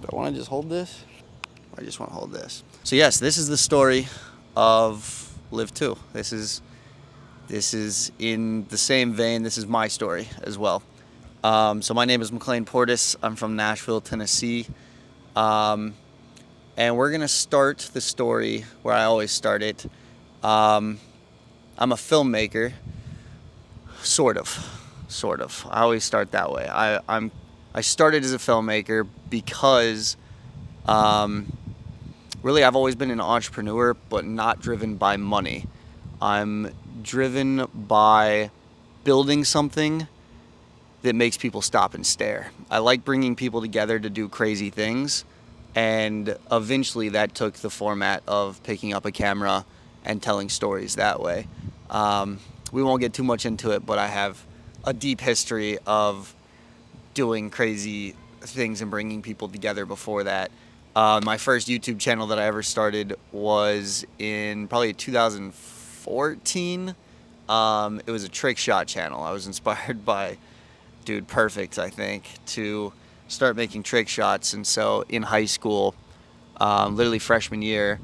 Do I want to just hold this? Or I just want to hold this. So yes, this is the story of Live2. This is in the same vein. This is my story as well. So my name is McLean Portis. I'm from Nashville, Tennessee. And we're going to start the story where I always start it. I'm a filmmaker. Sort of. I always start that way. I started as a filmmaker because really I've always been an entrepreneur, but not driven by money. I'm driven by building something that makes people stop and stare. I like bringing people together to do crazy things, and eventually that took the format of picking up a camera and telling stories that way. We won't get too much into it, but I have a deep history of doing crazy things and bringing people together before that. My first YouTube channel that I ever started was in probably 2014. It was a trick shot channel. I was inspired by Dude Perfect, I think, to start making trick shots. And so in high school, literally freshman year,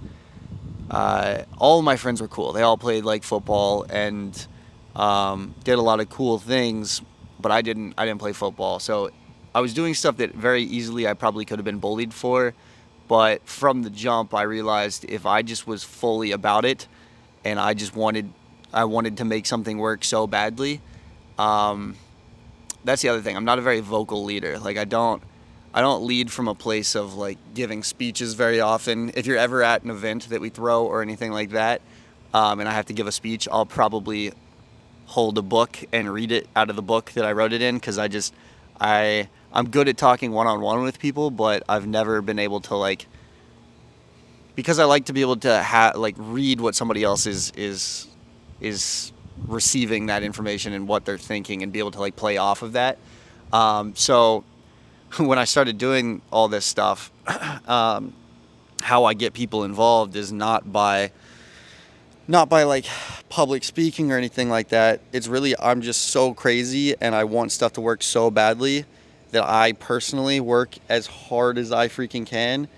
all of my friends were cool. They all played like football and did a lot of cool things, but I didn't play football. So I was doing stuff that very easily I probably could have been bullied for, but from the jump I realized if I just was fully about it and I wanted to make something work so badly. That's the other thing. I'm not a very vocal leader. Like I don't lead from a place of like giving speeches very often. If you're ever at an event that we throw or anything like that, and I have to give a speech, I'll probably hold a book and read it out of the book that I wrote it in, because I'm good at talking one-on-one with people, but I've never been able to because I like to be able to read what somebody else is receiving that information and what they're thinking and be able to play off of that. So when I started doing all this stuff, how I get people involved is not by public speaking or anything like that. It's really, I'm just so crazy and I want stuff to work so badly that I personally work as hard as I freaking can.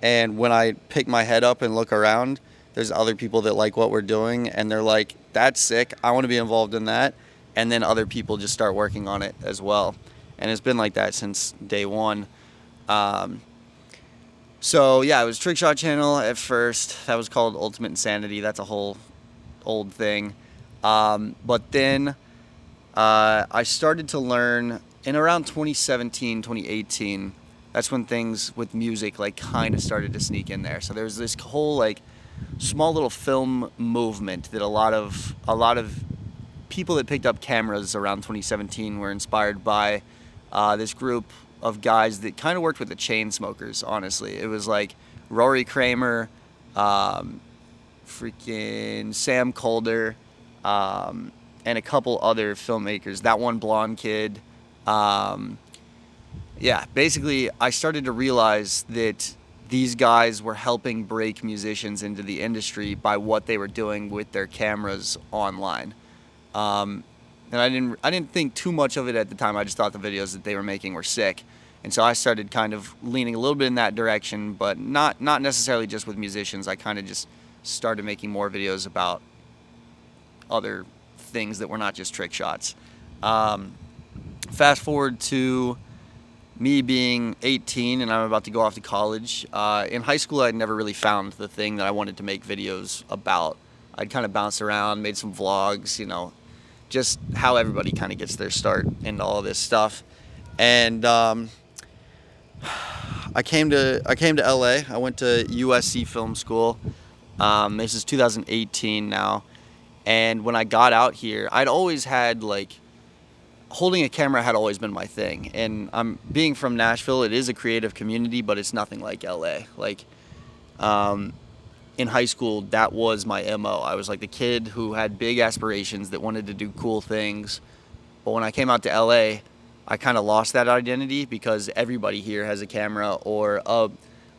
And when I pick my head up and look around, there's other people that like what we're doing and they're like, that's sick, I want to be involved in that. And then other people just start working on it as well. And it's been like that since day one. So yeah, it was Trick Shot Channel at first. That was called Ultimate Insanity. That's a whole old thing. But then I started to learn in around 2017, 2018. That's when things with music kind of started to sneak in there. So there's this whole small little film movement that a lot of people that picked up cameras around 2017 were inspired by this group of guys that kind of worked with the Chainsmokers, honestly. It was like Rory Kramer, freaking Sam Calder, and a couple other filmmakers. That one blonde kid. Yeah, basically, I started to realize that these guys were helping break musicians into the industry by what they were doing with their cameras online. And I didn't think too much of it at the time. I just thought the videos that they were making were sick. And so I started kind of leaning a little bit in that direction, but not necessarily just with musicians. I kind of just started making more videos about other things that were not just trick shots. Fast forward to me being 18 and I'm about to go off to college. In high school, I'd never really found the thing that I wanted to make videos about. I'd kind of bounced around, made some vlogs, just how everybody kind of gets their start into all this stuff. And I came to LA. I went to USC Film School. This is 2018 now. And when I got out here, I'd always had holding a camera had always been my thing. And being from Nashville, it is a creative community, but it's nothing like LA. In high school, that was my MO. I was the kid who had big aspirations that wanted to do cool things. But when I came out to LA, I kind of lost that identity because everybody here has a camera or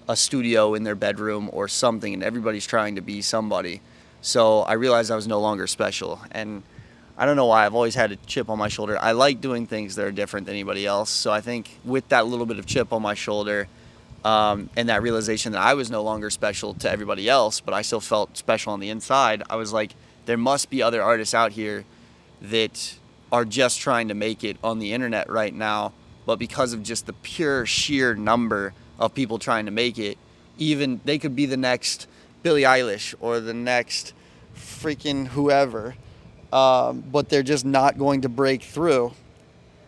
a studio in their bedroom or something, and everybody's trying to be somebody. So I realized I was no longer special. And I don't know why, I've always had a chip on my shoulder. I like doing things that are different than anybody else. So I think with that little bit of chip on my shoulder, And that realization that I was no longer special to everybody else, but I still felt special on the inside. I was like, there must be other artists out here that are just trying to make it on the internet right now, but because of just the pure sheer number of people trying to make it, even they could be the next Billie Eilish or the next freaking whoever, but they're just not going to break through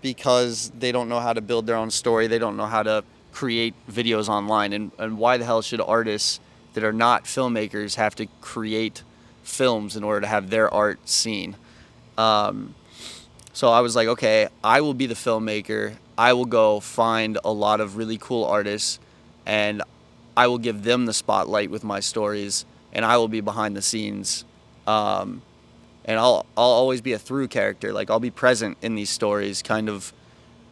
because they don't know how to build their own story. They don't know how to create videos online. And why the hell should artists that are not filmmakers have to create films in order to have their art seen? So I was like, okay, I will be the filmmaker. I will go find a lot of really cool artists, and I will give them the spotlight with my stories, and I will be behind the scenes. And I'll always be a through character. Like, I'll be present in these stories, kind of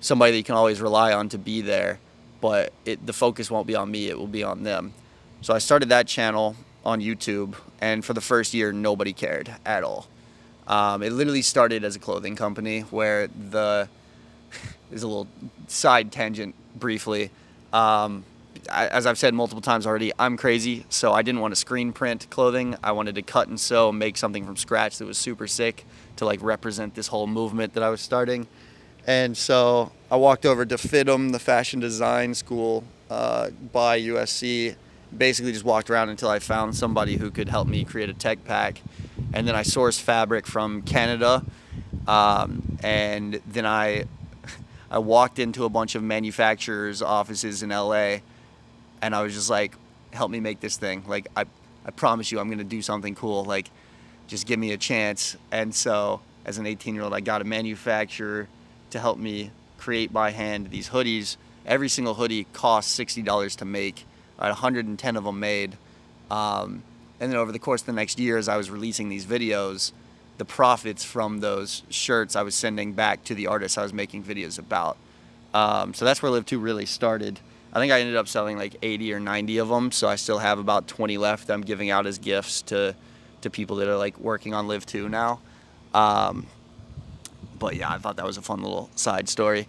somebody that you can always rely on to be there, but the focus won't be on me, it will be on them. So I started that channel on YouTube, and for the first year, nobody cared at all. It literally started as a clothing company where there's a little side tangent briefly. As I've said multiple times already, I'm crazy, so I didn't want to screen print clothing. I wanted to cut and sew, make something from scratch that was super sick to like represent this whole movement that I was starting. And so I walked over to FITM, the fashion design school by USC, basically just walked around until I found somebody who could help me create a tech pack. And then I sourced fabric from Canada, and then I walked into a bunch of manufacturers' offices in LA, and I was just like, help me make this thing. Like, I promise you I'm going to do something cool. Like, just give me a chance. And so as an 18-year-old, I got a manufacturer to help me create by hand these hoodies. Every single hoodie costs $60 to make. I had 110 of them made. And then over the course of the next year, as I was releasing these videos, the profits from those shirts I was sending back to the artists I was making videos about. So that's where Live2 really started. I think I ended up selling like 80 or 90 of them, so I still have about 20 left I'm giving out as gifts to people that are like working on Live2 now. But yeah, I thought that was a fun little side story.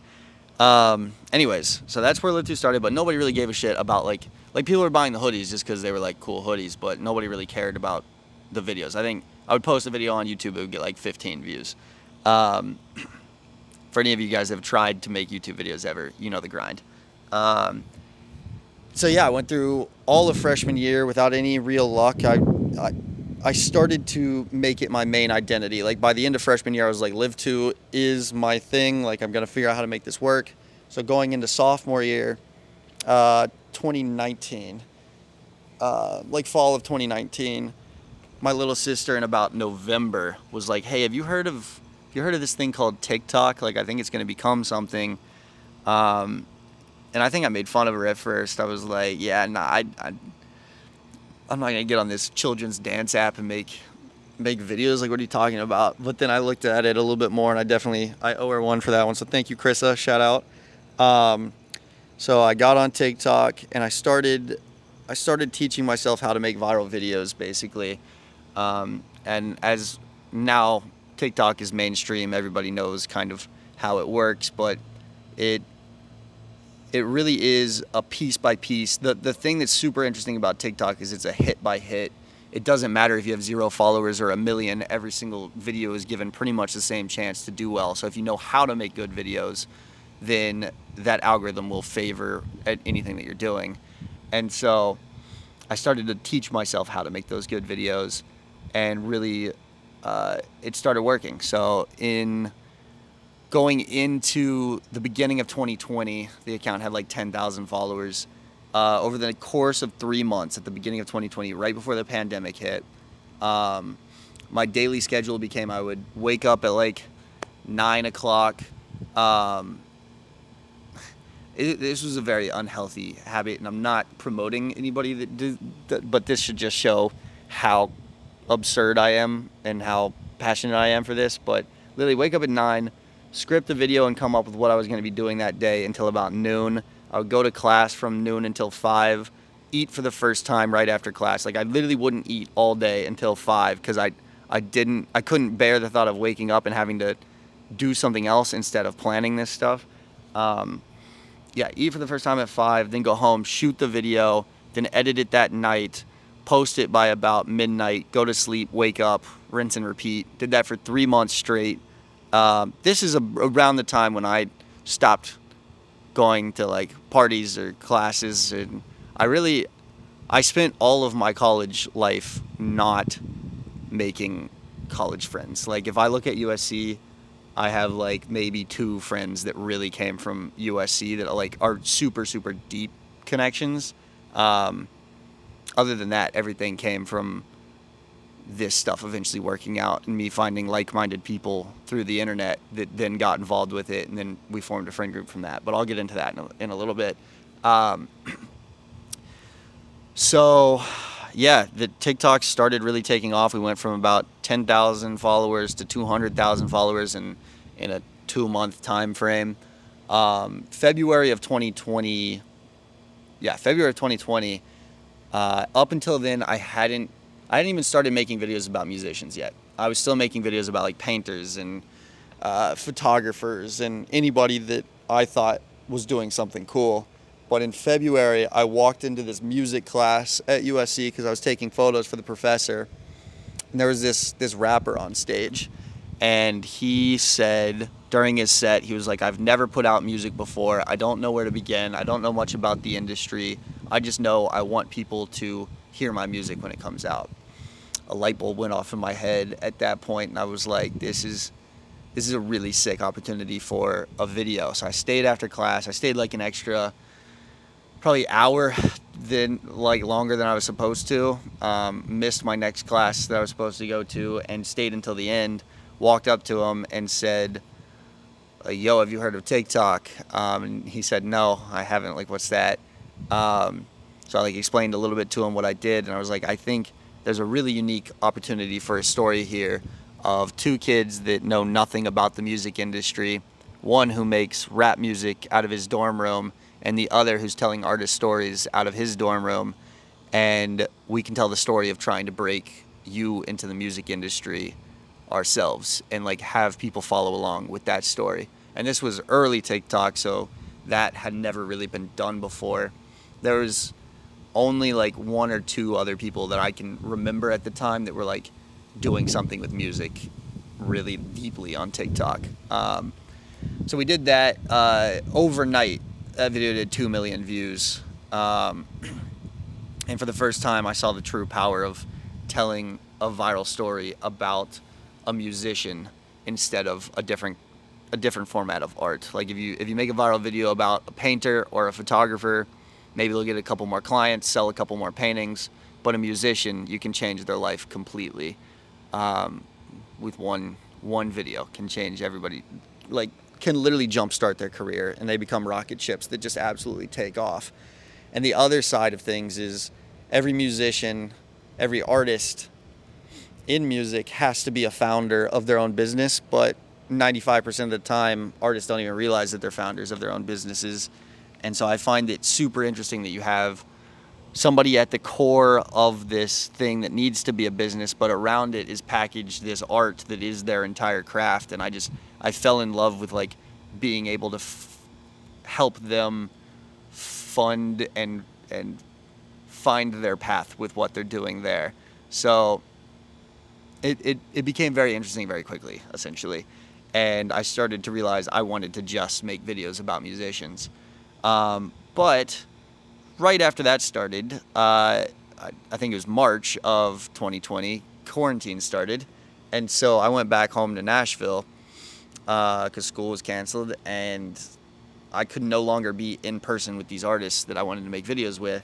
Anyways, so that's where Live2 started, but nobody really gave a shit about like people were buying the hoodies just because they were like cool hoodies, but nobody really cared about the videos. I think I would post a video on YouTube, it would get like 15 views. For any of you guys that have tried to make YouTube videos ever, you know the grind. So yeah, I went through all of freshman year without any real luck. I started to make it my main identity. Like by the end of freshman year, I was like, Live2 is my thing. Like I'm gonna figure out how to make this work. So going into sophomore year, 2019, like fall of 2019, my little sister in about November was like, hey, have you heard of this thing called TikTok? Like I think it's gonna become something. And I think I made fun of her at first. I was like, yeah, nah, I'm not gonna get on this children's dance app and make videos. Like, what are you talking about? But then I looked at it a little bit more, and I owe her one for that one. So thank you, Krissa. Shout out. So I got on TikTok and I started teaching myself how to make viral videos, basically. And as now TikTok is mainstream, everybody knows kind of how it works, but it really is a piece by piece. The thing that's super interesting about TikTok is it's a hit by hit. It doesn't matter if you have 0 followers or 1 million. Every single video is given pretty much the same chance to do well. So if you know how to make good videos, then that algorithm will favor at anything that you're doing. And so I started to teach myself how to make those good videos, and really it started working. So going into the beginning of 2020, the account had like 10,000 followers. Over the course of 3 months at the beginning of 2020, right before the pandemic hit, my daily schedule became I would wake up at like 9 o'clock. This was a very unhealthy habit, and I'm not promoting anybody that did that, but this should just show how absurd I am and how passionate I am for this. But literally wake up at 9, script the video and come up with what I was going to be doing that day until about noon. I would go to class from noon until 5, eat for the first time right after class. Like I literally wouldn't eat all day until 5 because I couldn't bear the thought of waking up and having to do something else instead of planning this stuff. yeah, eat for the first time at 5, then go home, shoot the video, then edit it that night, post it by about midnight, go to sleep, wake up, rinse and repeat. Did that for 3 months straight. This is around the time when I stopped going to like parties or classes, and I spent all of my college life not making college friends. Like if I look at USC, I have like maybe 2 friends that really came from USC that like are super super deep connections. Um, Other than that, everything came from this stuff eventually working out and me finding like-minded people through the internet that then got involved with it, and then we formed a friend group from that. But I'll get into that in a little bit. Um, so yeah, the TikTok started really taking off. We went from about 10,000 followers to 200,000 followers in a 2-month time frame. February of 2020. Yeah, February of 2020. Up until then, I hadn't even started making videos about musicians yet. I was still making videos about like painters and photographers and anybody that I thought was doing something cool. But in February, I walked into this music class at USC because I was taking photos for the professor. And there was this rapper on stage. And he said during his set, he was like, I've never put out music before. I don't know where to begin. I don't know much about the industry. I just know I want people to hear my music when it comes out. A light bulb went off in my head at that point, and I was like, this is a really sick opportunity for a video. So I stayed after class. I stayed like an extra probably hour, then like longer than I was supposed to. Missed my next class that I was supposed to go to and stayed until the end. Walked up to him and said, yo, have you heard of TikTok? And he said, no, I haven't. Like, what's that? So I like explained a little bit to him what I did, and I was like, I think there's a really unique opportunity for a story here of 2 kids that know nothing about the music industry, one who makes rap music out of his dorm room, and the other who's telling artist stories out of his dorm room, and we can tell the story of trying to break you into the music industry ourselves and like have people follow along with that story. And this was early TikTok, so that had never really been done before. There was only like 1 or 2 other people that I can remember at the time that were like doing something with music really deeply on TikTok. So we did that overnight. That video did 2 million views. And for the first time, I saw the true power of telling a viral story about a musician instead of a different format of art. Like if you make a viral video about a painter or a photographer, maybe they'll get a couple more clients, sell a couple more paintings. But a musician, you can change their life completely. With one video can change everybody, like can literally jumpstart their career, and they become rocket ships that just absolutely take off. And the other side of things is every musician, every artist in music has to be a founder of their own business, but 95% of the time, artists don't even realize that they're founders of their own businesses. And so I find it super interesting that you have somebody at the core of this thing that needs to be a business, but around it is packaged this art that is their entire craft. And I fell in love with like being able to help them fund and find their path with what they're doing there. So it became very interesting very quickly, essentially. And I started to realize I wanted to just make videos about musicians. But right after that started, I think it was March of 2020, quarantine started. And so I went back home to Nashville because school was canceled, and I could no longer be in person with these artists that I wanted to make videos with.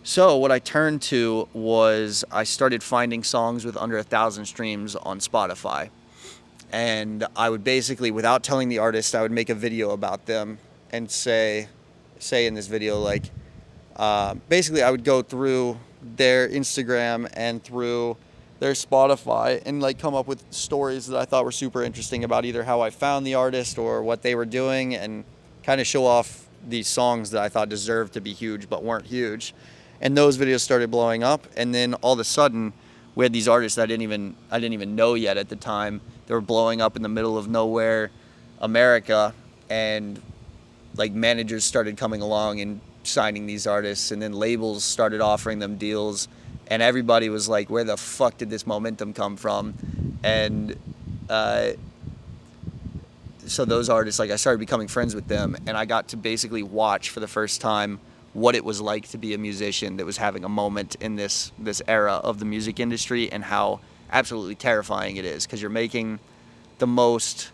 So what I turned to was I started finding songs with under 1,000 streams on Spotify. And I would basically, without telling the artist, I would make a video about them and say in this video, like, basically I would go through their Instagram and through their Spotify and like come up with stories that I thought were super interesting about either how I found the artist or what they were doing, and kind of show off these songs that I thought deserved to be huge but weren't huge. And those videos started blowing up, and then all of a sudden we had these artists that I didn't even know yet at the time. They were blowing up in the middle of nowhere, America, and like managers started coming along and signing these artists, and then labels started offering them deals, and everybody was like, where the fuck did this momentum come from? And so those artists, like, I started becoming friends with them, and I got to basically watch for the first time what it was like to be a musician that was having a moment in this era of the music industry, and how absolutely terrifying it is, because you're making the most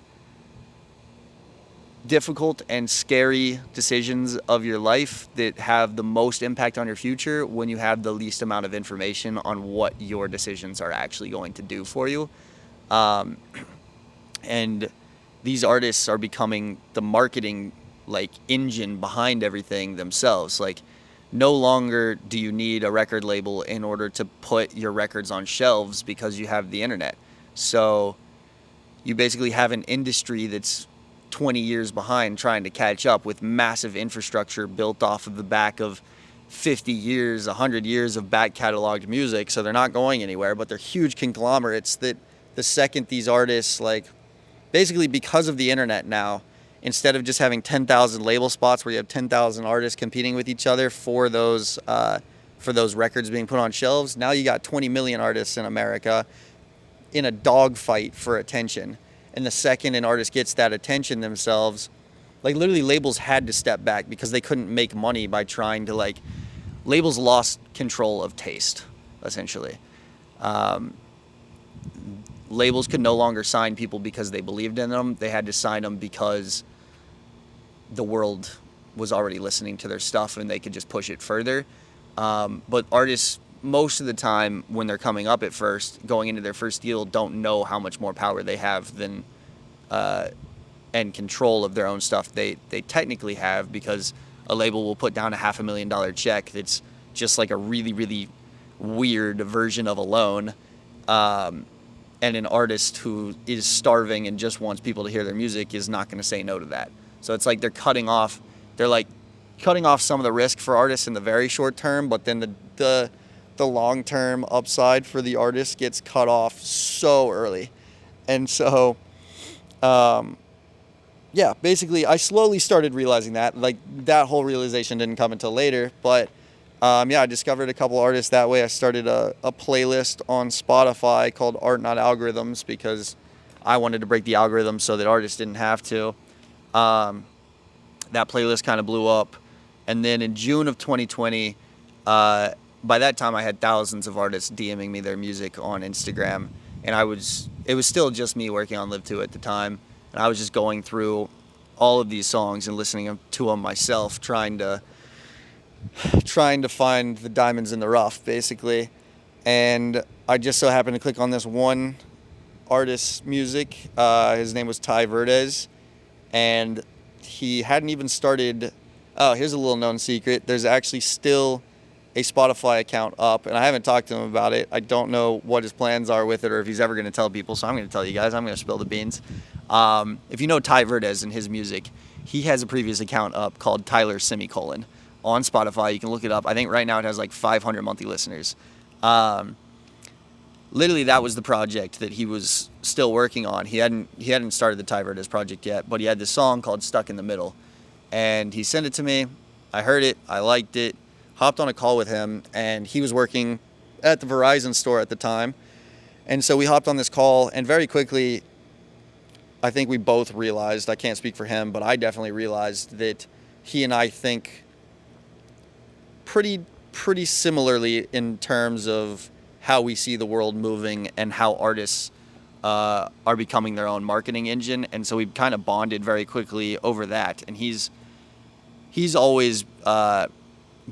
difficult and scary decisions of your life that have the most impact on your future when you have the least amount of information on what your decisions are actually going to do for you. And these artists are becoming the marketing like engine behind everything themselves. Like, no longer do you need a record label in order to put your records on shelves, because you have the internet. So you basically have an industry that's 20 years behind trying to catch up, with massive infrastructure built off of the back of 50 years, 100 years of back cataloged music. So they're not going anywhere, but they're huge conglomerates that the second these artists, like, basically because of the internet now, instead of just having 10,000 label spots where you have 10,000 artists competing with each other for those records being put on shelves, now you got 20 million artists in America in a dogfight for attention. And the second an artist gets that attention themselves, like, literally labels had to step back because they couldn't make money by trying to, like, labels lost control of taste, essentially. Labels could no longer sign people because they believed in them. They had to sign them because the world was already listening to their stuff and they could just push it further. But artists, most of the time when they're coming up at first, going into their first deal, don't know how much more power they have than and control of their own stuff they technically have, because a label will put down a $500,000 check that's just like a really, really weird version of a loan. And an artist who is starving and just wants people to hear their music is not going to say no to that. So it's like they're cutting off some of the risk for artists in the very short term, but then the long-term upside for the artist gets cut off so early. And so, yeah, basically I slowly started realizing that. Like, that whole realization didn't come until later, but yeah, I discovered a couple artists that way. I started a playlist on Spotify called Art Not Algorithms, because I wanted to break the algorithm so that artists didn't have to. That playlist kind of blew up. And then in June of 2020, by that time I had thousands of artists DMing me their music on Instagram. And it was still just me working on Live2 at the time. And I was just going through all of these songs and listening to them myself, trying to find the diamonds in the rough, basically. And I just so happened to click on this one artist's music. His name was Ty Verdes, and he hadn't even started. Oh, here's a little known secret. There's actually still a Spotify account up, and I haven't talked to him about it. I don't know what his plans are with it, or if he's ever going to tell people, so I'm going to tell you guys. I'm going to spill the beans. If you know Ty Verdes and his music, he has a previous account up called Tyler Semicolon on Spotify. You can look it up. I think right now it has like 500 monthly listeners. Literally, that was the project that he was still working on. He hadn't started the Ty Verdes project yet, but he had this song called Stuck in the Middle. And he sent it to me. I heard it. I liked it. Hopped on a call with him, and he was working at the Verizon store at the time. And so we hopped on this call, and very quickly, I think we both realized, I can't speak for him, but I definitely realized that he and I think pretty similarly in terms of how we see the world moving and how artists are becoming their own marketing engine. And so we kind of bonded very quickly over that. And he's always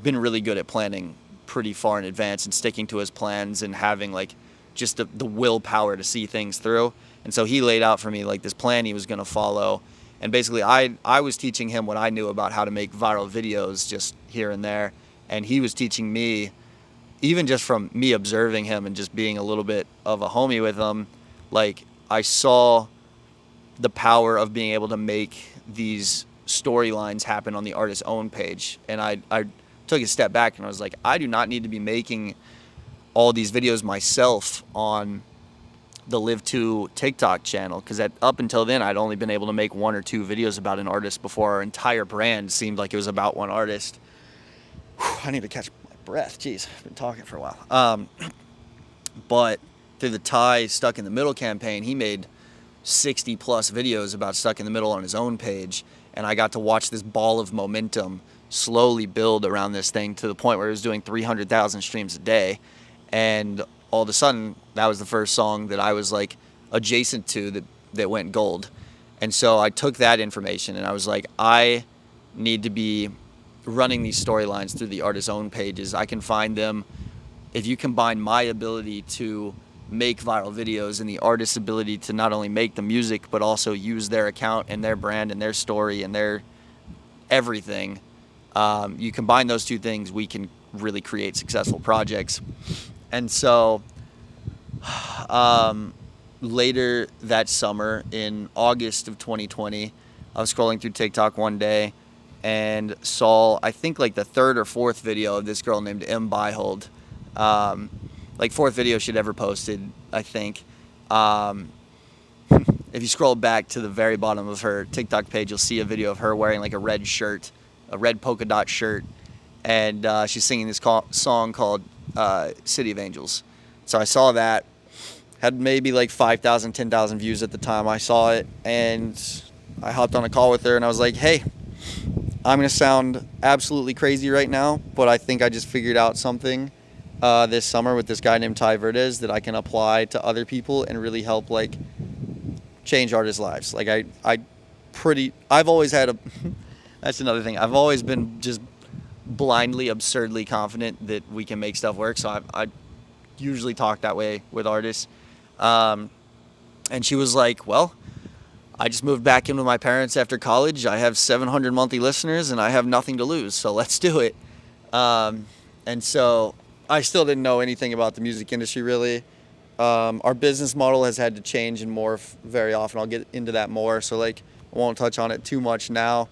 been really good at planning pretty far in advance and sticking to his plans and having like just the willpower to see things through. And so he laid out for me like this plan he was going to follow. And basically I was teaching him what I knew about how to make viral videos just here and there. And he was teaching me, even just from me observing him and just being a little bit of a homie with him, like I saw the power of being able to make these storylines happen on the artist's own page. And I took a step back and I was like, I do not need to be making all these videos myself on the Live2 TikTok channel, because up until then I'd only been able to make 1 or 2 videos about an artist before our entire brand seemed like it was about one artist. I need to catch my breath. Jeez, I've been talking for a while. But through the Ty Stuck in the Middle campaign, he made 60 plus videos about Stuck in the Middle on his own page, and I got to watch this ball of momentum slowly build around this thing to the point where it was doing 300,000 streams a day. And all of a sudden, that was the first song that I was like adjacent to that went gold. And so I took that information and I was like, I need to be running these storylines through the artist's own pages. I can find them. If you combine my ability to make viral videos and the artist's ability to not only make the music, but also use their account and their brand and their story and their everything, you combine those two things, we can really create successful projects. And so later that summer, in August of 2020, I was scrolling through TikTok one day and saw, I think, like the 3rd or 4th video of this girl named M. Byhold. Like 4th video she'd ever posted, I think. If you scroll back to the very bottom of her TikTok page, you'll see a video of her wearing like a red shirt, a red polka dot shirt, and she's singing this song called City of Angels. So I saw that, had maybe like 5,000, 10,000 views at the time I saw it, and I hopped on a call with her and I was like, hey, I'm going to sound absolutely crazy right now, but I think I just figured out something this summer with this guy named Ty Verdes that I can apply to other people and really help like change artists' lives. Like I've always had that's another thing. I've always been just blindly, absurdly confident that we can make stuff work. So I usually talk that way with artists. And she was like, well, I just moved back in with my parents after college. I have 700 monthly listeners and I have nothing to lose. So let's do it. And so I still didn't know anything about the music industry really. Our business model has had to change and morph very often. I'll get into that more. So like, I won't touch on it too much now.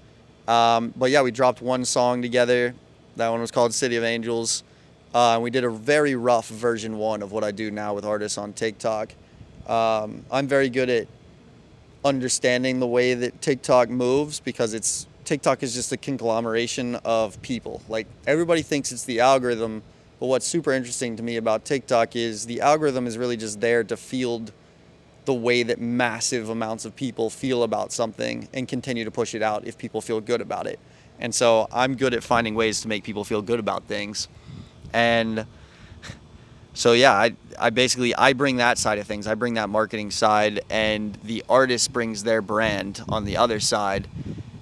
But yeah, we dropped one song together. That one was called City of Angels. We did a very rough version 1 of what I do now with artists on TikTok. I'm very good at understanding the way that TikTok moves because TikTok is just a conglomeration of people. Like everybody thinks it's the algorithm, but what's super interesting to me about TikTok is the algorithm is really just there to field the way that massive amounts of people feel about something and continue to push it out if people feel good about it. And so I'm good at finding ways to make people feel good about things. And so yeah, I basically bring that side of things. I bring that marketing side, and the artist brings their brand on the other side.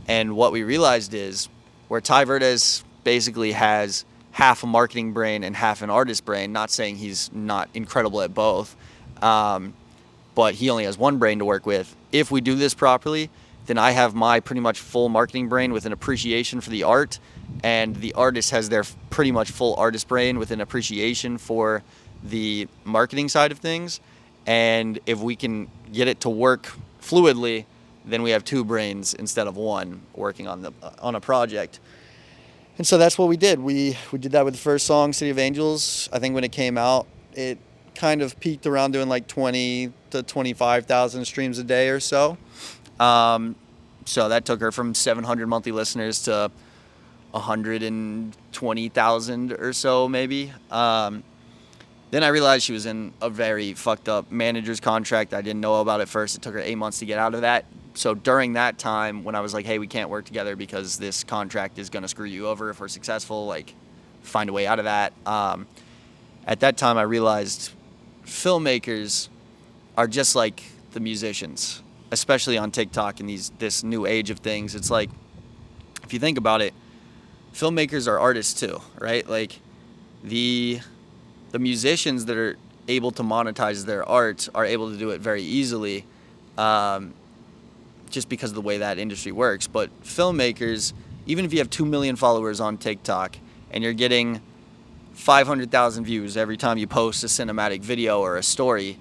And what we realized is where Ty Verdes basically has half a marketing brain and half an artist brain, not saying he's not incredible at both, but he only has one brain to work with. If we do this properly, then I have my pretty much full marketing brain with an appreciation for the art, and the artist has their pretty much full artist brain with an appreciation for the marketing side of things. And if we can get it to work fluidly, then we have 2 brains instead of 1 working on a project. And so that's what we did. We did that with the first song, City of Angels. I think when it came out, it kind of peaked around doing like 20 to 25,000 streams a day or so. So that took her from 700 monthly listeners to 120,000 or so maybe. Then I realized she was in a very fucked up manager's contract. I didn't know about it first. It took her 8 months to get out of that. So during that time, when I was like, hey, we can't work together because this contract is going to screw you over if we're successful, like, find a way out of that. At that time, I realized filmmakers are just like the musicians, especially on TikTok and this new age of things. It's like, if you think about it, filmmakers are artists too, right? Like, the musicians that are able to monetize their art are able to do it very easily, just because of the way that industry works. But filmmakers, even if you have 2 million followers on TikTok and you're getting 500,000 views every time you post a cinematic video or a story,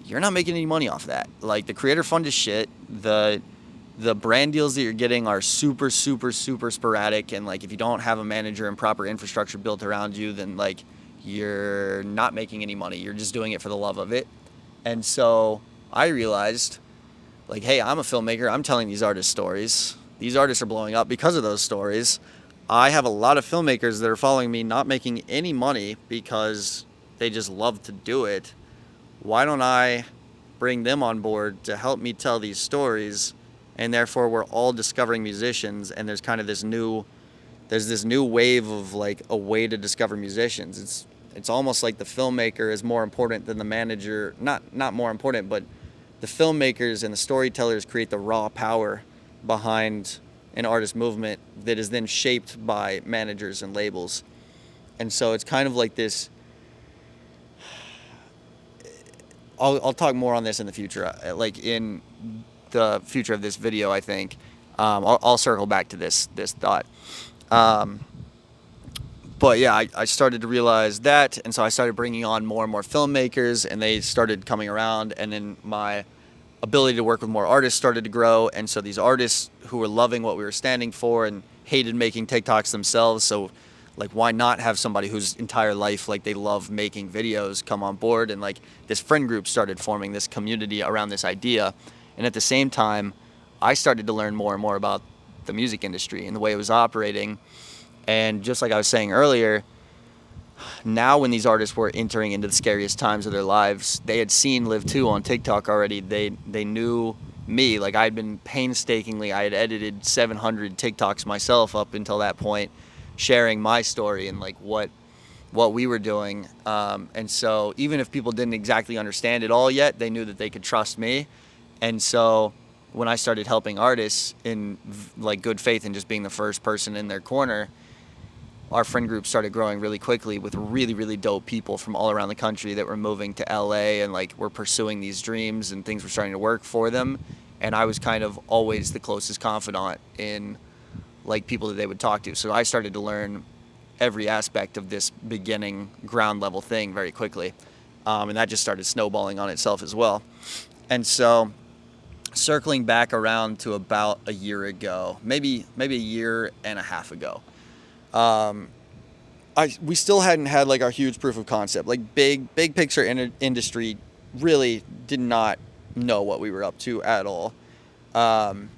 you're not making any money off that. Like, the creator fund is shit. The brand deals that you're getting are super, super, super sporadic. And like, if you don't have a manager and proper infrastructure built around you, then like, you're not making any money. You're just doing it for the love of it. And so I realized, like, hey, I'm a filmmaker. I'm telling these artists stories. These artists are blowing up because of those stories. I have a lot of filmmakers that are following me, not making any money because they just love to do it. Why don't I bring them on board to help me tell these stories? And therefore, we're all discovering musicians, and there's kind of this new wave of like a way to discover musicians. It's almost like the filmmaker is more important than the manager. Not more important, but the filmmakers and the storytellers create the raw power behind an artist movement that is then shaped by managers and labels. And so it's kind of like this. I'll talk more on this in the future, like in the future of this video, I think. I'll circle back to this thought. But yeah, I started to realize that, and so I started bringing on more and more filmmakers, and they started coming around, and then my ability to work with more artists started to grow, and so these artists who were loving what we were standing for and hated making TikToks themselves, so like why not have somebody whose entire life like they love making videos come on board, and like this friend group started forming this community around this idea. And at the same time, I started to learn more and more about the music industry and the way it was operating. And just like I was saying earlier, now when these artists were entering into the scariest times of their lives, they had seen Live2 on TikTok already. They knew me. Like I had been painstakingly, I had edited 700 TikToks myself up until that point, sharing my story and like what we were doing. And so even if people didn't exactly understand it all yet, they knew that they could trust me. And so when I started helping artists in like good faith and just being the first person in their corner, our friend group started growing really quickly with really, really dope people from all around the country that were moving to LA and like were pursuing these dreams, and things were starting to work for them. And I was kind of always the closest confidant in like people that they would talk to. So I started to learn every aspect of this beginning ground level thing very quickly. And that just started snowballing on itself as well. And so circling back around to about a year ago, maybe a year and a half ago, we still hadn't had like our huge proof of concept. Like big picture industry really did not know what we were up to at all. Like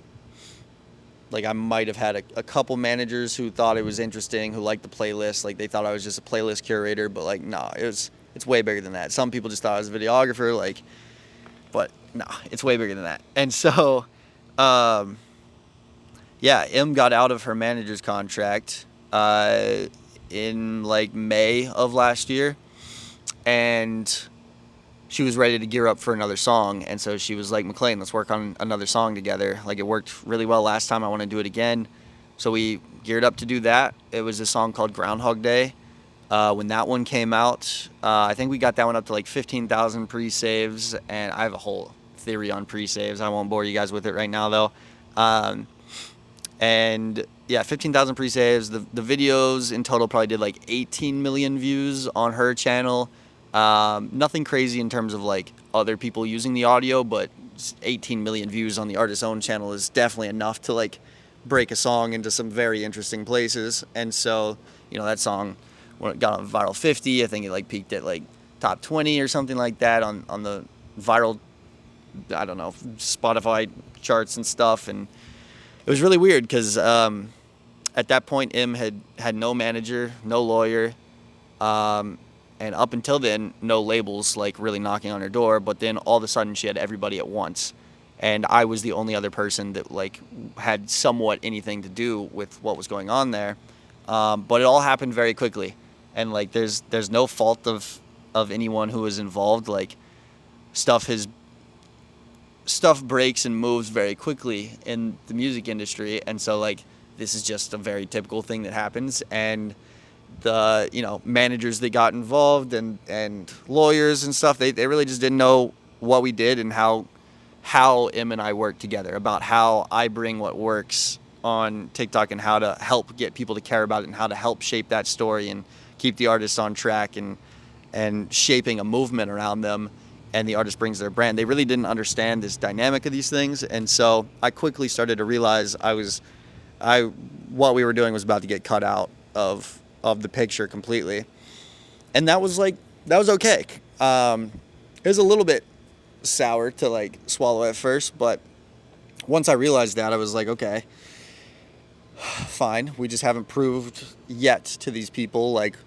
I might have had a couple managers who thought it was interesting, who liked the playlist. Like they thought I was just a playlist curator, but like no, it's way bigger than that. Some people just thought I was a videographer, like, but no, it's way bigger than that. And so, yeah, Em got out of her manager's contract in like May of last year, and she was ready to gear up for another song. And so she was like, McLean, let's work on another song together. Like it worked really well last time. I want to do it again. So we geared up to do that. It was a song called Groundhog Day. When that one came out, I think we got that one up to like 15,000 pre-saves, and I have a whole theory on pre-saves. I won't bore you guys with it right now though. And yeah, 15,000 pre-saves. The videos in total probably did like 18 million views on her channel. Nothing crazy in terms of like other people using the audio, but 18 million views on the artist's own channel is definitely enough to like break a song into some very interesting places. And so, you know, that song, when it got on viral 50, I think it like peaked at like top 20 or something like that on the viral, I don't know, Spotify charts and stuff. And it was really weird because at that point, Em had no manager, no lawyer, and up until then, no labels like really knocking on her door. But then all of a sudden, she had everybody at once, and I was the only other person that like had somewhat anything to do with what was going on there. But it all happened very quickly, and like there's no fault of anyone who was involved. Like stuff breaks and moves very quickly in the music industry, and so like this is just a very typical thing that happens. And the, you know, managers that got involved and lawyers and stuff, they really just didn't know what we did and how Em and I work together, about how I bring what works on TikTok and how to help get people to care about it and how to help shape that story and keep the artists on track and shaping a movement around them. And the artist brings their brand. They really didn't understand this dynamic of these things. And so I quickly started to realize what we were doing was about to get cut out of the picture completely. And that was okay. It was a little bit sour to like swallow at first, but once I realized that, I was like, okay, fine. We just haven't proved yet to these people like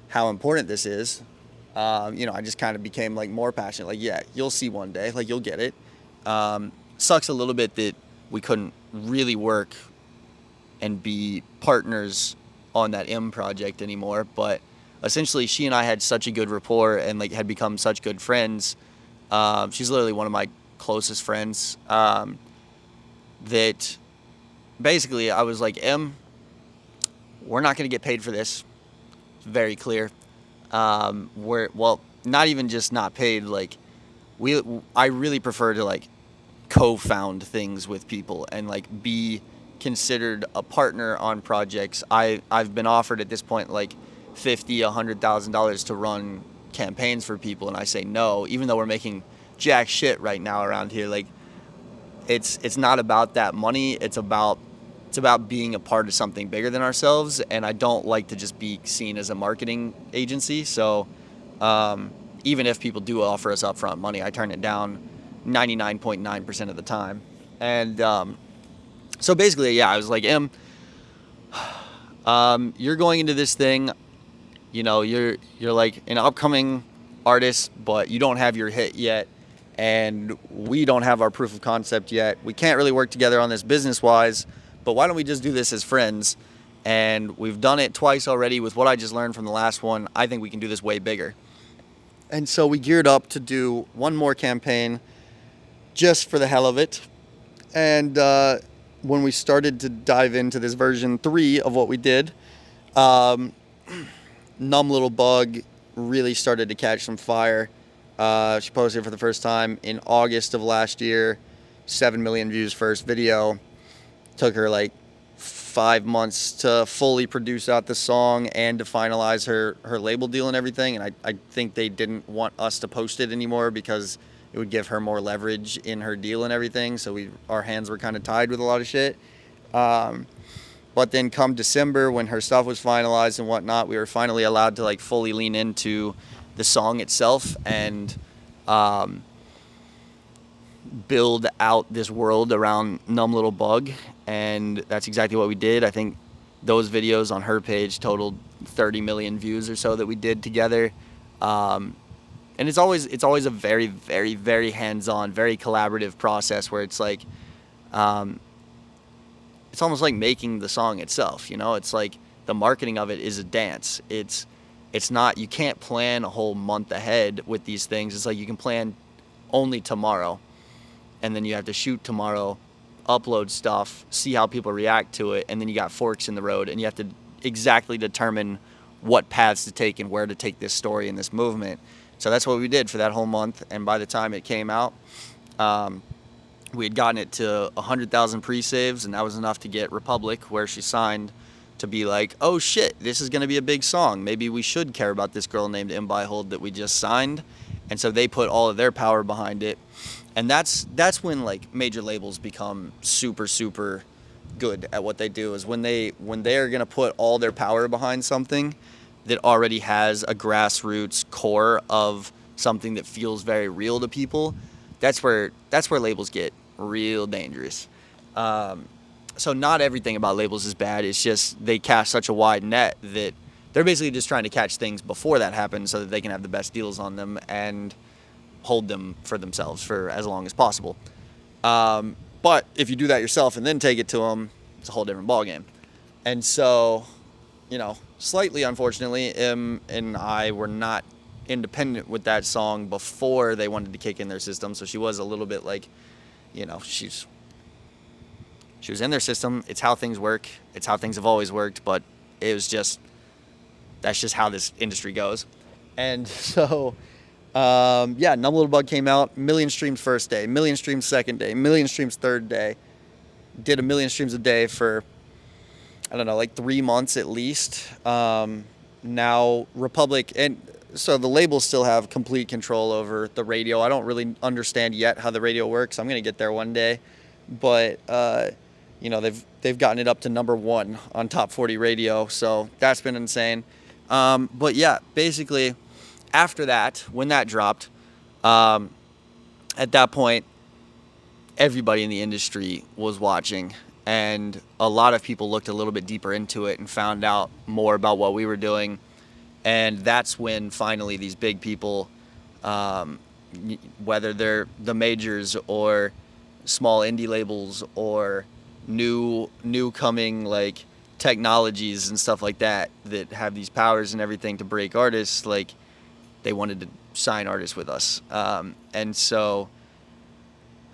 how important this is. I just kind of became like more passionate. Like, yeah, you'll see one day. Like, you'll get it. Sucks a little bit that we couldn't really work and be partners on that M project anymore. But essentially, she and I had such a good rapport and like had become such good friends. She's literally one of my closest friends. That basically I was like, M, we're not going to get paid for this. It's very clear. Well, not even just not paid. Like, I really prefer to like co-found things with people and like be considered a partner on projects. I've been offered at this point like $50,000-$100,000 to run campaigns for people, and I say no, even though we're making jack shit right now around here. Like, it's not about that money. It's about being a part of something bigger than ourselves, and I don't like to just be seen as a marketing agency. So even if people do offer us upfront money, I turn it down 99.9% of the time. And so basically, yeah, I was like, you're going into this thing, you're like an upcoming artist, but you don't have your hit yet, and we don't have our proof of concept yet. We can't really work together on this business-wise, but why don't we just do this as friends? And we've done it twice already. With what I just learned from the last one, I think we can do this way bigger. And so we geared up to do one more campaign just for the hell of it. And when we started to dive into this version 3 of what we did, Numb Little Bug really started to catch some fire. She posted for the first time in August of last year. 7 million views first video. Took her like 5 months to fully produce out the song and to finalize her label deal and everything. And I think they didn't want us to post it anymore because it would give her more leverage in her deal and everything. So our hands were kind of tied with a lot of shit. But then come December, when her stuff was finalized and whatnot, we were finally allowed to like fully lean into the song itself and build out this world around Numb Little Bug. And that's exactly what we did. I think those videos on her page totaled 30 million views or so that we did together. And it's always a very, very, very hands-on, very collaborative process where it's like, it's almost like making the song itself. It's like the marketing of it is a dance. It's not, you can't plan a whole month ahead with these things. It's like you can plan only tomorrow, and then you have to shoot tomorrow, upload stuff, see how people react to it, and then you got forks in the road, and you have to exactly determine what paths to take and where to take this story and this movement. So that's what we did for that whole month, and by the time it came out, we had gotten it to 100,000 pre-saves, and that was enough to get Republic, where she signed, to be like, oh shit, this is going to be a big song. Maybe we should care about this girl named Imbihold that we just signed. And so they put all of their power behind it. And that's when like major labels become super, super good at what they do, is when they are going to put all their power behind something that already has a grassroots core of something that feels very real to people. That's where labels get real dangerous. So not everything about labels is bad. It's just they cast such a wide net that they're basically just trying to catch things before that happens so that they can have the best deals on them and hold them for themselves for as long as possible. But if you do that yourself and then take it to them, it's a whole different ballgame. And so, slightly unfortunately, and I were not independent with that song before they wanted to kick in their system. So she was a little bit like, she was in their system. It's how things work. It's how things have always worked. But it was that's just how this industry goes. And so, Numb Little Bug came out, 1 million streams first day, 1 million streams second day, 1 million streams third day. Did 1 million streams a day for, I don't know, like 3 months at least. Now Republic, and so the labels still have complete control over the radio. I don't really understand yet how the radio works. I'm going to get there one day. But, they've gotten it up to number 1 on Top 40 radio. So that's been insane. But yeah, basically after that, when that dropped, at that point, everybody in the industry was watching, and a lot of people looked a little bit deeper into it and found out more about what we were doing. And that's when finally these big people, whether they're the majors or small indie labels or new coming like technologies and stuff like that have these powers and everything to break artists, like they wanted to sign artists with us. And so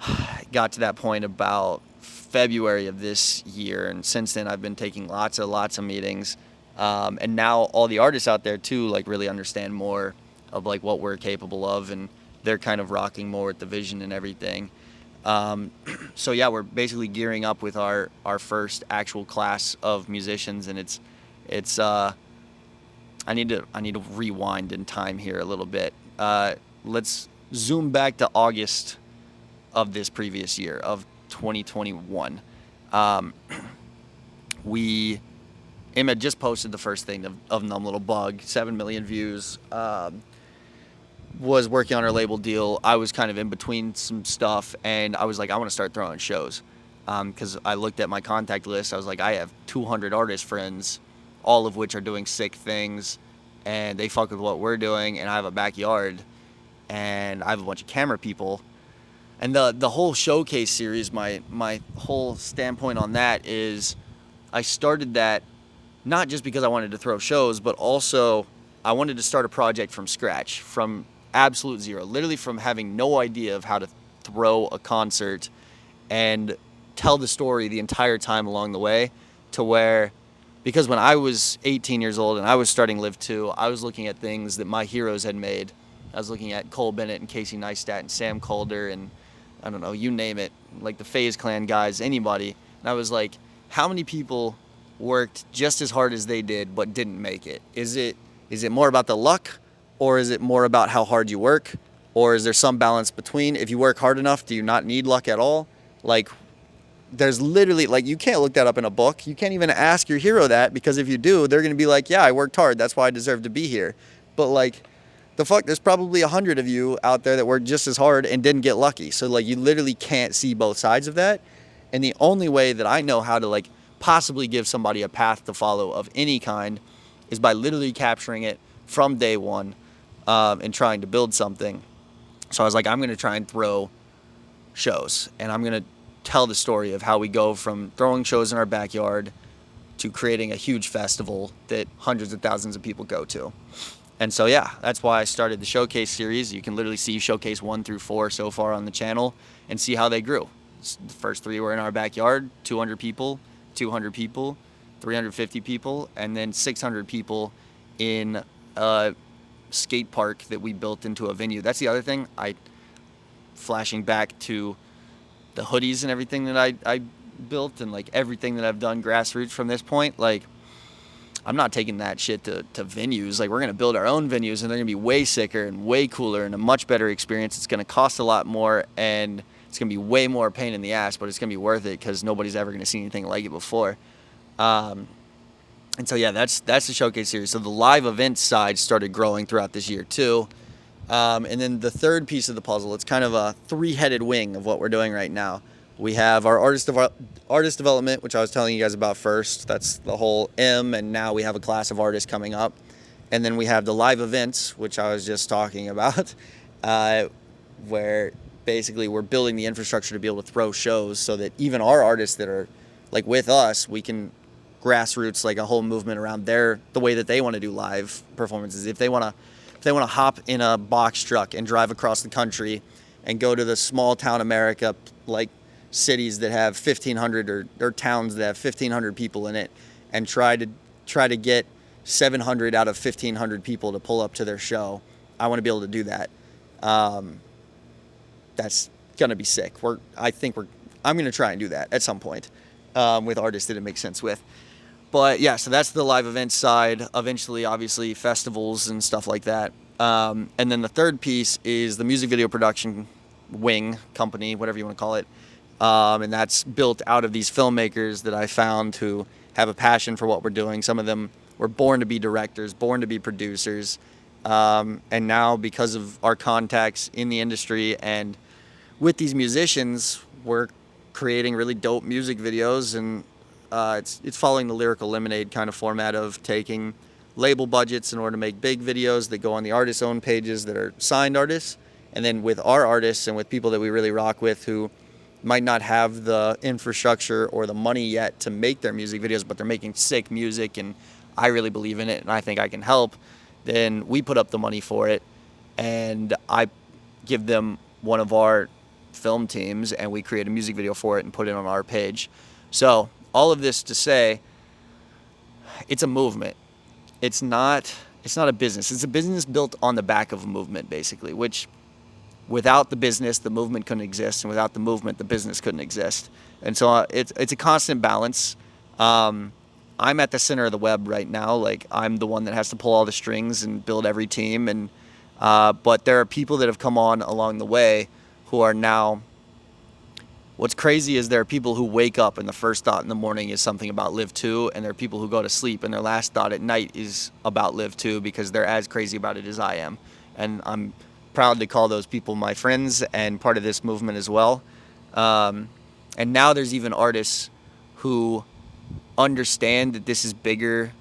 it got to that point about February of this year, and since then I've been taking lots of meetings, and now all the artists out there too like really understand more of like what we're capable of, and they're kind of rocking more with the vision and everything. So yeah, we're basically gearing up with our first actual class of musicians, and it's I need to rewind in time here a little bit. Let's zoom back to August of this previous year, of 2021. Im had just posted the first thing of Numb Little Bug, 7 million views. Was working on our label deal. I was kind of in between some stuff, and I was like, I want to start throwing shows. Because I looked at my contact list. I was like, I have 200 artist friends, all of which are doing sick things, and they fuck with what we're doing, and I have a backyard, and I have a bunch of camera people. And the whole showcase series, my whole standpoint on that is I started that not just because I wanted to throw shows, but also I wanted to start a project from scratch, from absolute zero, literally from having no idea of how to throw a concert and tell the story the entire time along the way, to where, because when I was 18 years old and I was starting Live2, I was looking at things that my heroes had made. I was looking at Cole Bennett and Casey Neistat and Sam Calder and I don't know, you name it, like the FaZe Clan guys, anybody. And I was like, how many people worked just as hard as they did but didn't make it? Is it more about the luck, or is it more about how hard you work? Or is there some balance between? If you work hard enough, do you not need luck at all? Like, there's literally, like, you can't look that up in a book. You can't even ask your hero that, because if you do, they're going to be like, yeah, I worked hard. That's why I deserve to be here. But, like, the fuck, there's probably 100 of you out there that worked just as hard and didn't get lucky. So, like, you literally can't see both sides of that. And the only way that I know how to, like, possibly give somebody a path to follow of any kind is by literally capturing it from day one, and trying to build something. So I was like, I'm going to try and throw shows, and I'm going to tell the story of how we go from throwing shows in our backyard to creating a huge festival that hundreds of thousands of people go to. And so, yeah, that's why I started the Showcase series. You can literally see Showcase 1 through 4 so far on the channel and see how they grew. The first 3 were in our backyard, 200 people, 200 people, 350 people, and then 600 people in a skate park that we built into a venue. That's the other thing. Flashing back to the hoodies and everything that I built, and like everything that I've done grassroots from this point, like, I'm not taking that shit to venues. Like, we're going to build our own venues, and they're going to be way sicker and way cooler and a much better experience. It's going to cost a lot more, and it's going to be way more pain in the ass, but it's going to be worth it because nobody's ever going to see anything like it before. And so, yeah, that's the Showcase series. So the live events side started growing throughout this year too. And then the third piece of the puzzle, it's kind of a 3-headed wing of what we're doing right now. We have our artist development, which I was telling you guys about first. That's the whole M, and now we have a class of artists coming up. And then we have the live events, which I was just talking about, where basically we're building the infrastructure to be able to throw shows so that even our artists that are like with us, we can grassroots like a whole movement around the way that they want to do live performances. If they want to hop in a box truck and drive across the country and go to the small town America, like cities that have 1,500 or towns that have 1,500 people in it, and try to get 700 out of 1,500 people to pull up to their show. I want to be able to do that. That's gonna be sick. I'm gonna try and do that at some point with artists that it makes sense with. But yeah, so that's the live events side. Eventually, obviously, festivals and stuff like that. And then the third piece is the music video production wing company, whatever you want to call it. And that's built out of these filmmakers that I found who have a passion for what we're doing. Some of them were born to be directors, born to be producers. And now, because of our contacts in the industry and with these musicians, we're creating really dope music videos, and it's following the Lyrical Lemonade kind of format of taking label budgets in order to make big videos that go on the artist's own pages that are signed artists, and then with our artists and with people that we really rock with who might not have the infrastructure or the money yet to make their music videos, but they're making sick music, and I really believe in it, and I think I can help. Then we put up the money for it, and I give them one of our film teams, and we create a music video for it and put it on our page. So all of this to say, it's a movement. It's not a business. It's a business built on the back of a movement, basically, which without the business, the movement couldn't exist, and without the movement, the business couldn't exist. And so it's a constant balance. I'm at the center of the web right now. Like, I'm the one that has to pull all the strings and build every team. And but there are people that have come on along the way who are now. What's crazy is there are people who wake up and the first thought in the morning is something about Live2, and there are people who go to sleep and their last thought at night is about Live2 because they're as crazy about it as I am. And I'm proud to call those people my friends and part of this movement as well. And now there's even artists who understand that this is bigger.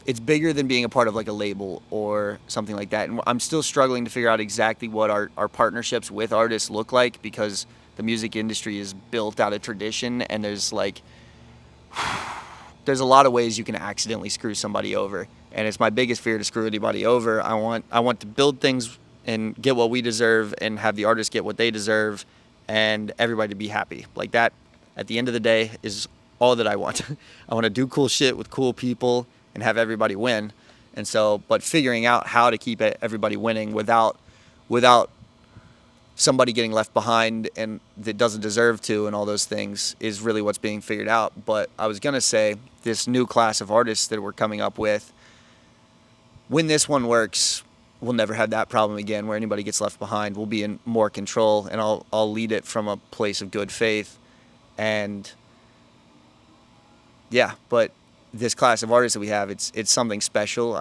It's bigger than being a part of like a label or something like that. And I'm still struggling to figure out exactly what our partnerships with artists look like, because the music industry is built out of tradition, and there's a lot of ways you can accidentally screw somebody over. And it's my biggest fear to screw anybody over. I want to build things and get what we deserve and have the artists get what they deserve and everybody to be happy. Like, that, at the end of the day, is all that I want. I want to do cool shit with cool people and have everybody win. And so, but figuring out how to keep everybody winning without somebody getting left behind and that doesn't deserve to, and all those things, is really what's being figured out. But I was going to say, this new class of artists that we're coming up with, when this one works, we'll never have that problem again where anybody gets left behind. We'll be in more control, and I'll lead it from a place of good faith. And yeah, but this class of artists that we have, it's something special.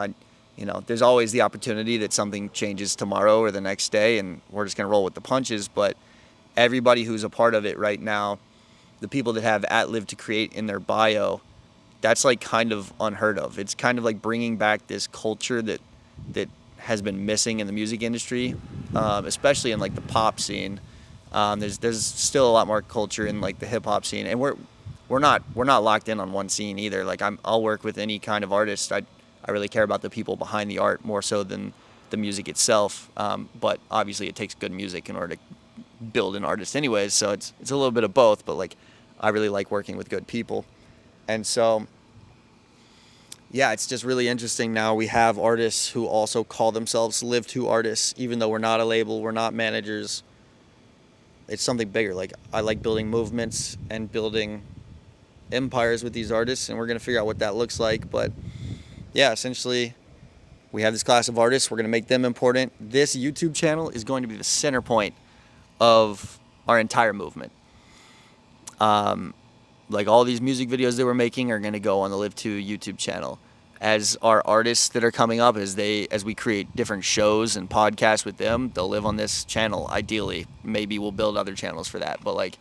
There's always the opportunity that something changes tomorrow or the next day, and we're just going to roll with the punches. But everybody who's a part of it right now, the people that have @Live2Create in their bio, that's like kind of unheard of. It's kind of like bringing back this culture that has been missing in the music industry, especially in like the pop scene. There's still a lot more culture in like the hip hop scene, and we're not locked in on one scene either. Like, I'll work with any kind of artist. I really care about the people behind the art more so than the music itself. But obviously it takes good music in order to build an artist anyways. So it's a little bit of both, but like, I really like working with good people. And so, yeah, it's just really interesting. Now we have artists who also call themselves Live2 artists, even though we're not a label, we're not managers. It's something bigger. Like, I like building movements and building empires with these artists, and we're going to figure out what that looks like. But yeah, essentially, we have this class of artists. We're going to make them important. This YouTube channel is going to be the center point of our entire movement. Like, all these music videos that we're making are going to go on the Live2 YouTube channel. As our artists that are coming up, as we create different shows and podcasts with them, they'll live on this channel. Ideally, maybe we'll build other channels for that. But like,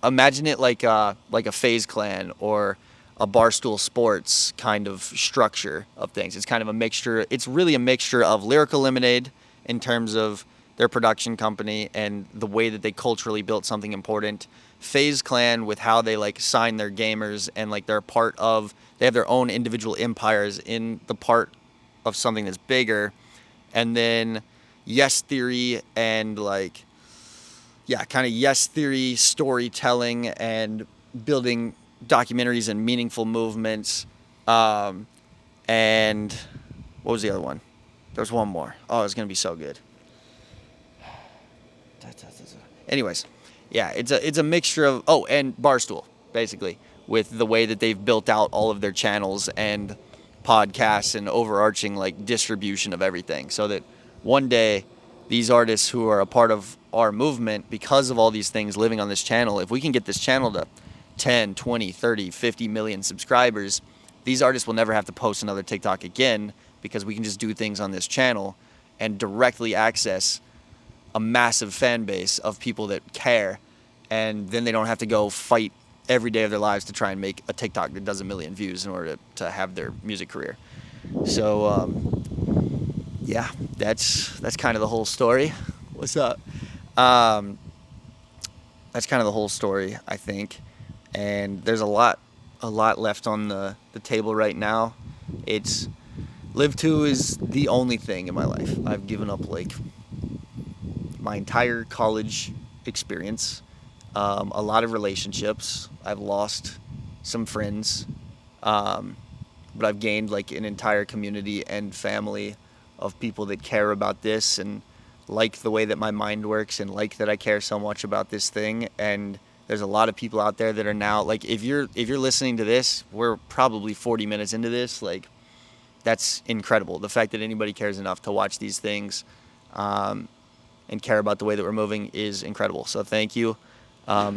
imagine it like a FaZe Clan or a Barstool Sports kind of structure of things. It's kind of a mixture. It's really a mixture of Lyrical Lemonade in terms of their production company and the way that they culturally built something important. FaZe Clan with how they like sign their gamers, and like they have their own individual empires in the part of something that's bigger. And then Yes Theory and like, yeah, kind of Yes Theory storytelling and building documentaries and meaningful movements. And what was the other one? There was one more. Oh, it's going to be so good. Anyways, yeah, it's a mixture of, and Barstool, basically, with the way that they've built out all of their channels and podcasts and overarching like distribution of everything, so that one day these artists who are a part of our movement, because of all these things living on this channel, if we can get this channel to 10, 20, 30, 50 million subscribers, these artists will never have to post another TikTok again, because we can just do things on this channel and directly access a massive fan base of people that care, and then they don't have to go fight every day of their lives to try and make a TikTok that does 1 million views in order to have their music career. So yeah, that's kind of the whole story. What's up? Um, that's kind of the whole story, I think. And there's a lot left on the table right now. It's Live2 is the only thing in my life. I've given up like my entire college experience, a lot of relationships. I've lost some friends, but I've gained like an entire community and family of people that care about this and like the way that my mind works and like that I care so much about this thing. And there's a lot of people out there that are now like, if you're listening to this, we're probably 40 minutes into this. Like, that's incredible. The fact that anybody cares enough to watch these things and care about the way that we're moving is incredible. So thank you.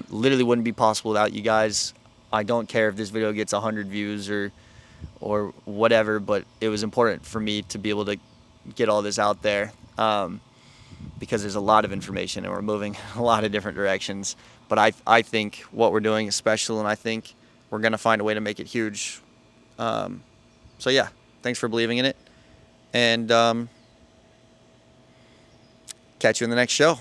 Literally wouldn't be possible without you guys. I don't care if this video gets 100 views or whatever, but it was important for me to be able to get all this out there because there's a lot of information and we're moving a lot of different directions. But I think what we're doing is special, and I think we're going to find a way to make it huge. So yeah, thanks for believing in it, and catch you in the next show.